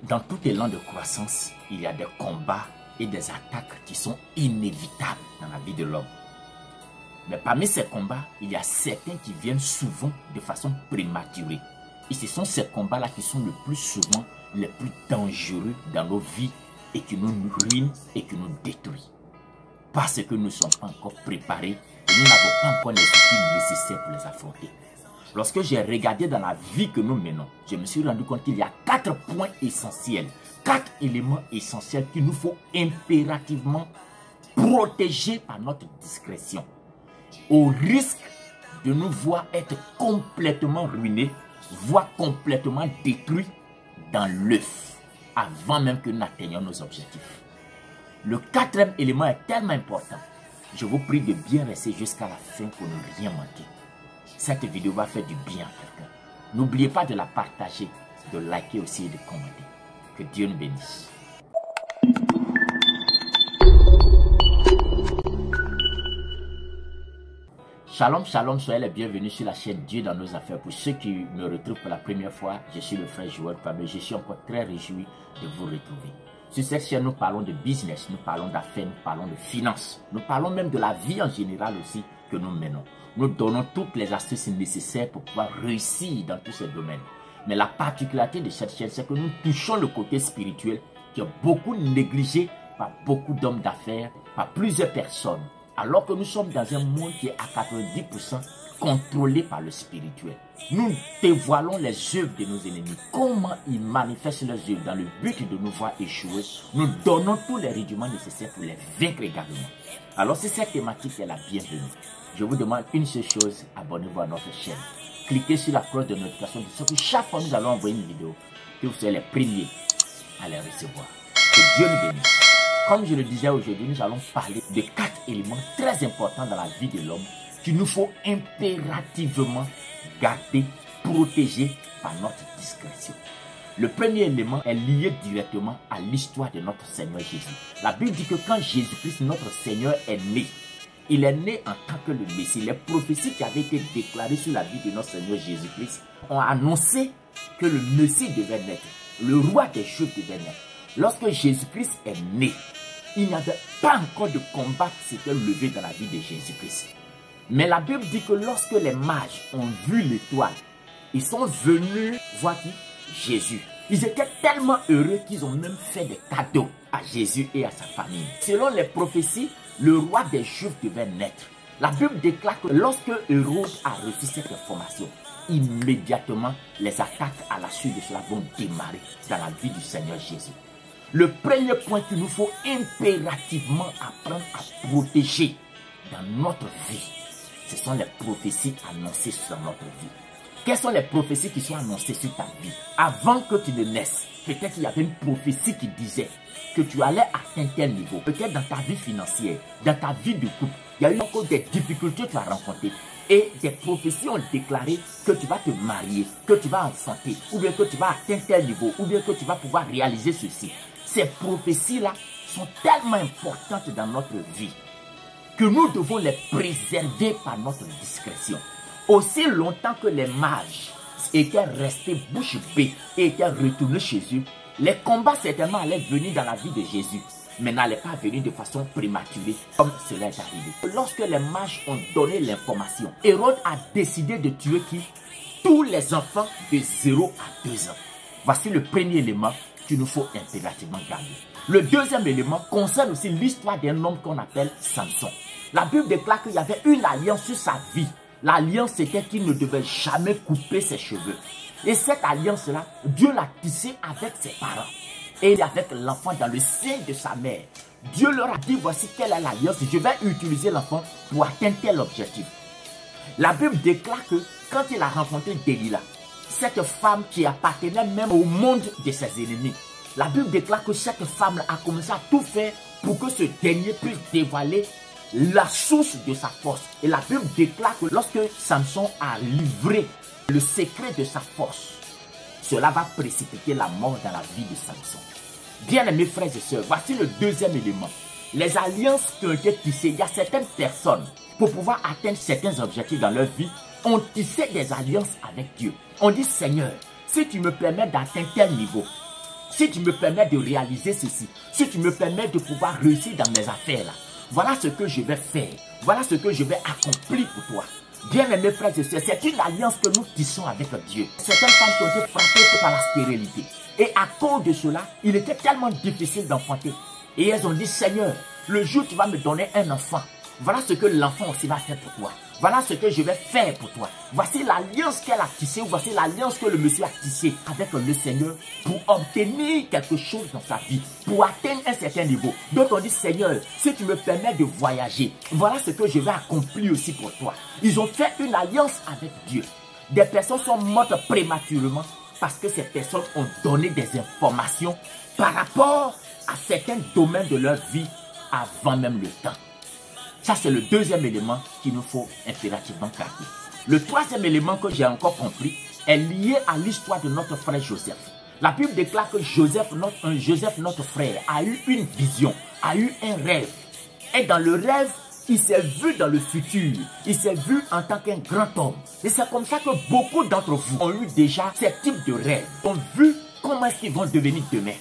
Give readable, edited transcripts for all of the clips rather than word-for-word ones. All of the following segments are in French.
Dans tout élan de croissance, il y a des combats et des attaques qui sont inévitables dans la vie de l'homme. Mais parmi ces combats, il y a certains qui viennent souvent de façon prématurée. Et ce sont ces combats-là qui sont le plus souvent les plus dangereux dans nos vies et qui nous ruinent et qui nous détruisent. Parce que nous ne sommes pas encore préparés et nous n'avons pas encore les outils nécessaires pour les affronter. Lorsque j'ai regardé dans la vie que nous menons, je me suis rendu compte qu'il y a 4 points essentiels, 4 éléments essentiels qu'il nous faut impérativement protéger par notre discrétion, au risque de nous voir être complètement ruinés, voire complètement détruits dans l'œuf, avant même que nous n'atteignions nos objectifs. Le 4e élément est tellement important. Je vous prie de bien rester jusqu'à la fin pour ne rien manquer. Cette vidéo va faire du bien à quelqu'un. N'oubliez pas de la partager, de liker aussi et de commenter. Que Dieu nous bénisse. Shalom, shalom, soyez les bienvenus sur la chaîne Dieu dans nos affaires. Pour ceux qui me retrouvent pour la première fois, je suis le frère Joël Kwame. Je suis encore très réjoui de vous retrouver. Sur cette chaîne, nous parlons de business, nous parlons d'affaires, nous parlons de finances. Nous parlons même de la vie en général aussi que nous menons. Nous donnons toutes les astuces nécessaires pour pouvoir réussir dans tous ces domaines. Mais la particularité de cette chaîne, c'est que nous touchons le côté spirituel qui est beaucoup négligé par beaucoup d'hommes d'affaires, par plusieurs personnes. Alors que nous sommes dans un monde qui est à 90% contrôlé par le spirituel. Nous dévoilons les œuvres de nos ennemis. Comment ils manifestent leurs œuvres dans le but de nous voir échouer. Nous donnons tous les rudiments nécessaires pour les vaincre également. Alors si cette thématique est la bienvenue, je vous demande une seule chose, abonnez-vous à notre chaîne. Cliquez sur la cloche de notification de sorte que chaque fois que nous allons envoyer une vidéo, que vous soyez les premiers à les recevoir. Que Dieu nous bénisse. Comme je le disais aujourd'hui, nous allons parler de 4 éléments très importants dans la vie de l'homme qu'il nous faut impérativement garder, protéger par notre discrétion. Le premier élément est lié directement à l'histoire de notre Seigneur Jésus. La Bible dit que quand Jésus-Christ, notre Seigneur, est né, il est né en tant que le Messie. Les prophéties qui avaient été déclarées sur la vie de notre Seigneur Jésus-Christ ont annoncé que le Messie devait naître. Le roi des Juifs devait naître. Lorsque Jésus-Christ est né, il n'y avait pas encore de combat qui s'était levé dans la vie de Jésus-Christ. Mais la Bible dit que lorsque les mages ont vu l'étoile, ils sont venus voir qui? Jésus. Ils étaient tellement heureux qu'ils ont même fait des cadeaux à Jésus et à sa famille. Selon les prophéties, le roi des Juifs devait naître. La Bible déclare que lorsque Hérode a reçu cette information, immédiatement les attaques à la suite de cela vont démarrer dans la vie du Seigneur Jésus. Le premier point qu'il nous faut impérativement apprendre à protéger dans notre vie, ce sont les prophéties annoncées sur notre vie. Quelles sont les prophéties qui sont annoncées sur ta vie? Avant que tu ne naisses, peut-être qu'il y avait une prophétie qui disait que tu allais atteindre tel niveau. Peut-être dans ta vie financière, dans ta vie de couple, il y a eu encore des difficultés que tu as rencontrées. Et des prophéties ont déclaré que tu vas te marier, que tu vas enfanter, ou bien que tu vas atteindre tel niveau, ou bien que tu vas pouvoir réaliser ceci. Ces prophéties-là sont tellement importantes dans notre vie que nous devons les préserver par notre discrétion. Aussi longtemps que les mages étaient restés bouche bée et étaient retournés chez eux, les combats certainement allaient venir dans la vie de Jésus, mais n'allaient pas venir de façon prématurée comme cela est arrivé. Lorsque les mages ont donné l'information, Hérode a décidé de tuer qui? Tous les enfants de 0 à 2 ans. Voici le premier élément qu'il nous faut impérativement garder. Le deuxième élément concerne aussi l'histoire d'un homme qu'on appelle Samson. La Bible déclare qu'il y avait une alliance sur sa vie. L'alliance, c'était qu'il ne devait jamais couper ses cheveux. Et cette alliance-là, Dieu l'a tissée avec ses parents et avec l'enfant dans le sein de sa mère. Dieu leur a dit, voici quelle est l'alliance, je vais utiliser l'enfant pour atteindre tel objectif. La Bible déclare que quand il a rencontré Delilah, cette femme qui appartenait même au monde de ses ennemis, la Bible déclare que cette femme a commencé à tout faire pour que ce dernier puisse dévoiler la source de sa force. Et la Bible déclare que lorsque Samson a livré le secret de sa force, cela va précipiter la mort dans la vie de Samson. Bien-aimés frères et sœurs, voici le deuxième élément. Les alliances qui ont été tissées, il y a certaines personnes, pour pouvoir atteindre certains objectifs dans leur vie, ont tissé des alliances avec Dieu. On dit, Seigneur, si tu me permets d'atteindre tel niveau, si tu me permets de réaliser ceci, si tu me permets de pouvoir réussir dans mes affaires là, voilà ce que je vais faire, voilà ce que je vais accomplir pour toi. Bien-aimés frères et sœurs, c'est une alliance que nous tissons avec Dieu. Certaines femmes qui ont été frappées par la stérilité. Et à cause de cela, il était tellement difficile d'enfanter. Et elles ont dit, Seigneur, le jour où tu vas me donner un enfant, voilà ce que l'enfant aussi va faire pour toi. Voilà ce que je vais faire pour toi. Voici l'alliance qu'elle a tissée, voici l'alliance que le monsieur a tissée avec le Seigneur pour obtenir quelque chose dans sa vie, pour atteindre un certain niveau. Donc on dit, Seigneur, si tu me permets de voyager, voilà ce que je vais accomplir aussi pour toi. Ils ont fait une alliance avec Dieu. Des personnes sont mortes prématurément parce que ces personnes ont donné des informations par rapport à certains domaines de leur vie avant même le temps. Ça, c'est le deuxième élément qu'il nous faut impérativement garder. Le troisième élément que j'ai encore compris est lié à l'histoire de notre frère Joseph. La Bible déclare que Joseph, notre frère, a eu une vision, a eu un rêve. Et dans le rêve, il s'est vu dans le futur. Il s'est vu en tant qu'un grand homme. Et c'est comme ça que beaucoup d'entre vous ont eu déjà ce type de rêve. Ont vu comment est-ce qu'ils vont devenir demain.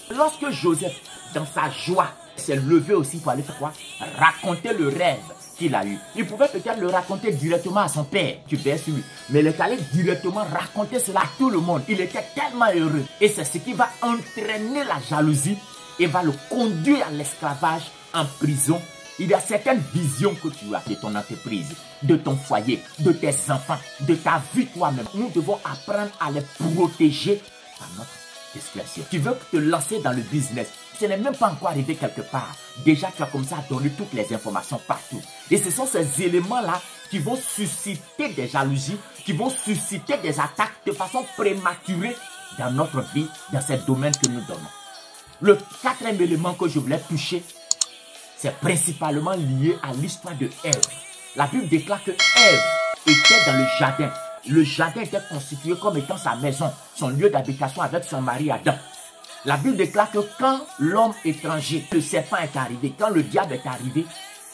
Lorsque Joseph, dans sa joie, s'est levé aussi pour aller faire quoi? Raconter le rêve qu'il a eu. Il pouvait peut-être le raconter directement à son père, qui veillait sur lui. Mais il est allé directement raconter cela à tout le monde. Il était tellement heureux. Et c'est ce qui va entraîner la jalousie et va le conduire à l'esclavage en prison. Il y a certaines visions que tu as de ton entreprise, de ton foyer, de tes enfants, de ta vie toi-même. Nous devons apprendre à les protéger par notre discrétion. Tu veux te lancer dans le business. Ce n'est même pas encore arrivé quelque part. Déjà, tu as commencé à donner toutes les informations partout. Et ce sont ces éléments-là qui vont susciter des jalousies, qui vont susciter des attaques de façon prématurée dans notre vie, dans ces domaines que nous donnons. Le quatrième élément que je voulais toucher, c'est principalement lié à l'histoire de Ève. La Bible déclare que Ève était dans le jardin. Le jardin était constitué comme étant sa maison, son lieu d'habitation avec son mari Adam. La Bible déclare que quand l'homme étranger, le serpent est arrivé, quand le diable est arrivé,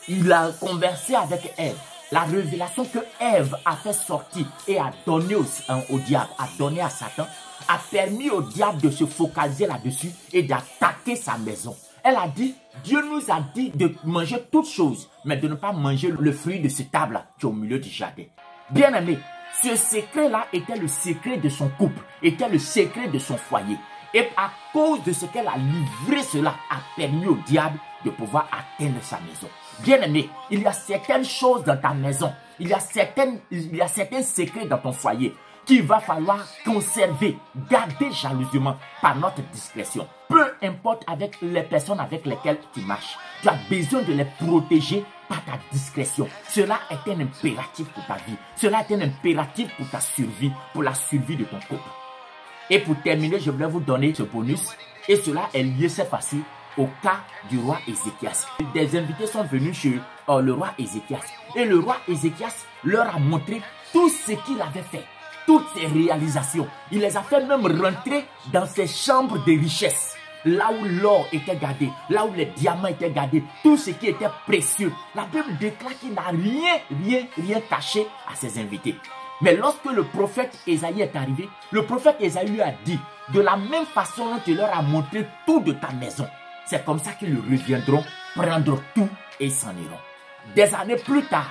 il a conversé avec Ève. La révélation que Ève a fait sortir et a donné au diable, a donné à Satan, a permis au diable de se focaliser là-dessus et d'attaquer sa maison. Elle a dit, Dieu nous a dit de manger toutes choses, mais de ne pas manger le fruit de cet arbre-là qui est au milieu du jardin. Bien aimé, ce secret-là était le secret de son couple, était le secret de son foyer. Et à cause de ce qu'elle a livré, cela a permis au diable de pouvoir atteindre sa maison. Bien aimé, il y a certaines choses dans ta maison, il y a certains secrets dans ton foyer qu'il va falloir conserver, garder jalousement par notre discrétion. Peu importe avec les personnes avec lesquelles tu marches, tu as besoin de les protéger par ta discrétion. Cela est un impératif pour ta vie. Cela est un impératif pour ta survie, pour la survie de ton couple. Et pour terminer, je voulais vous donner ce bonus. Et cela est lié cette fois-ci au cas du roi Ézéchias. Des invités sont venus chez le roi Ézéchias. Et le roi Ézéchias leur a montré tout ce qu'il avait fait. Toutes ses réalisations. Il les a fait même rentrer dans ses chambres de richesse. Là où l'or était gardé, là où les diamants étaient gardés, tout ce qui était précieux. La Bible déclare qu'il n'a rien caché à ses invités. Mais lorsque le prophète Ésaïe est arrivé, le prophète Ésaïe lui a dit, de la même façon dont tu leur as montré tout de ta maison, c'est comme ça qu'ils reviendront prendre tout et s'en iront. Des années plus tard,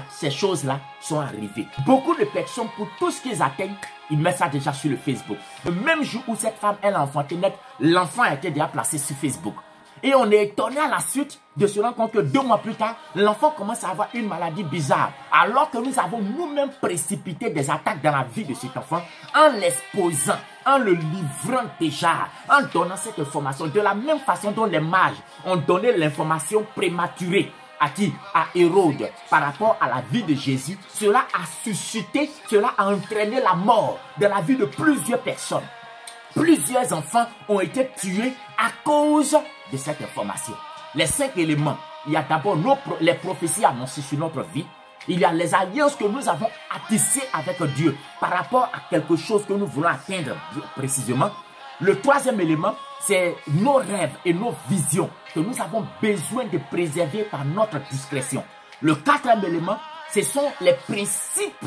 ces choses-là sont arrivées. Beaucoup de personnes, pour tout ce qu'ils atteignent, ils mettent ça déjà sur le Facebook. Le même jour où cette femme, elle a enfanté net, l'enfant a été déjà placé sur Facebook. Et on est étonné à la suite de se rendre compte que 2 mois plus tard, l'enfant commence à avoir une maladie bizarre. Alors que nous avons nous-mêmes précipité des attaques dans la vie de cet enfant en l'exposant, en le livrant déjà, en donnant cette information. De la même façon dont les mages ont donné l'information prématurée à qui? À Hérode par rapport à la vie de Jésus. Cela a suscité, cela a entraîné la mort dans la vie de plusieurs personnes. Plusieurs enfants ont été tués à cause de cette information. Les 5 éléments, il y a d'abord les prophéties annoncées sur notre vie. Il y a les alliances que nous avons à tisser avec Dieu par rapport à quelque chose que nous voulons atteindre précisément. Le 3e élément, c'est nos rêves et nos visions que nous avons besoin de préserver par notre discrétion. Le 4e élément, ce sont les principes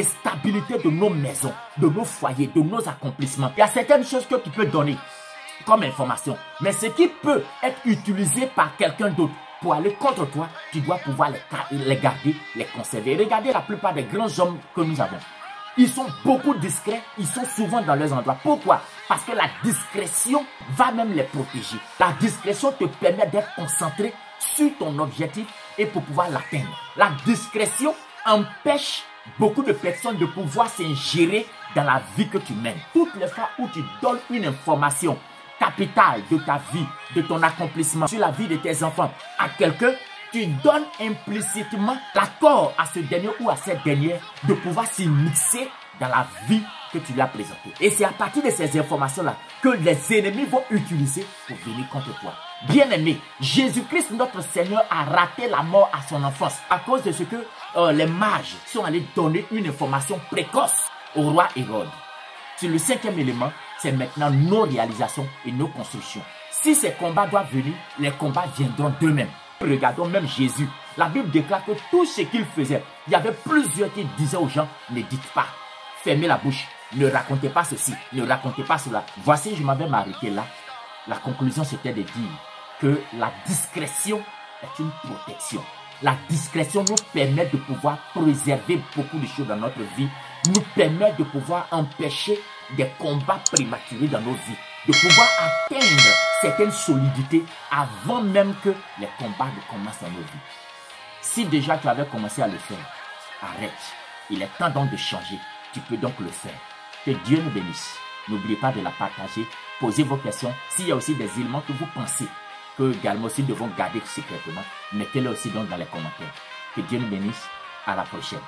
stabilité de nos maisons, de nos foyers, de nos accomplissements. Il y a certaines choses que tu peux donner comme information, mais ce qui peut être utilisé par quelqu'un d'autre pour aller contre toi, tu dois pouvoir les garder, les conserver. Regardez la plupart des grands hommes que nous avons. Ils sont beaucoup discrets, ils sont souvent dans leurs endroits. Pourquoi? Parce que la discrétion va même les protéger. La discrétion te permet d'être concentré sur ton objectif et pour pouvoir l'atteindre. La discrétion empêche beaucoup de personnes de pouvoir s'ingérer dans la vie que tu mènes. Toutes les fois où tu donnes une information capitale de ta vie, de ton accomplissement, sur la vie de tes enfants à quelqu'un, tu donnes implicitement l'accord à ce dernier ou à cette dernière de pouvoir s'immiscer dans la vie que tu lui as présentée. Et c'est à partir de ces informations-là que les ennemis vont utiliser pour venir contre toi. Bien-aimé, Jésus-Christ, notre Seigneur, a raté la mort à son enfance à cause de ce que les mages sont allés donner une information précoce au roi Hérode. Sur le cinquième élément, c'est maintenant nos réalisations et nos constructions. Si ces combats doivent venir, les combats viendront d'eux-mêmes. Regardons même Jésus. La Bible déclare que tout ce qu'il faisait, il y avait plusieurs qui disaient aux gens, ne dites pas, fermez la bouche, ne racontez pas ceci, ne racontez pas cela. Voici, je m'avais m'arrêté là. La conclusion, c'était de dire que la discrétion est une protection. La discrétion nous permet de pouvoir préserver beaucoup de choses dans notre vie, nous permet de pouvoir empêcher des combats prématurés dans nos vies, de pouvoir atteindre certaines solidités avant même que les combats ne commencent dans nos vies. Si déjà tu avais commencé à le faire, arrête. Il est temps donc de changer. Tu peux donc le faire. Que Dieu nous bénisse. N'oubliez pas de la partager. Posez vos questions. S'il y a aussi des éléments que vous pensez que également aussi devons garder secrètement, mettez-les aussi donc dans les commentaires. Que Dieu nous bénisse. À la prochaine.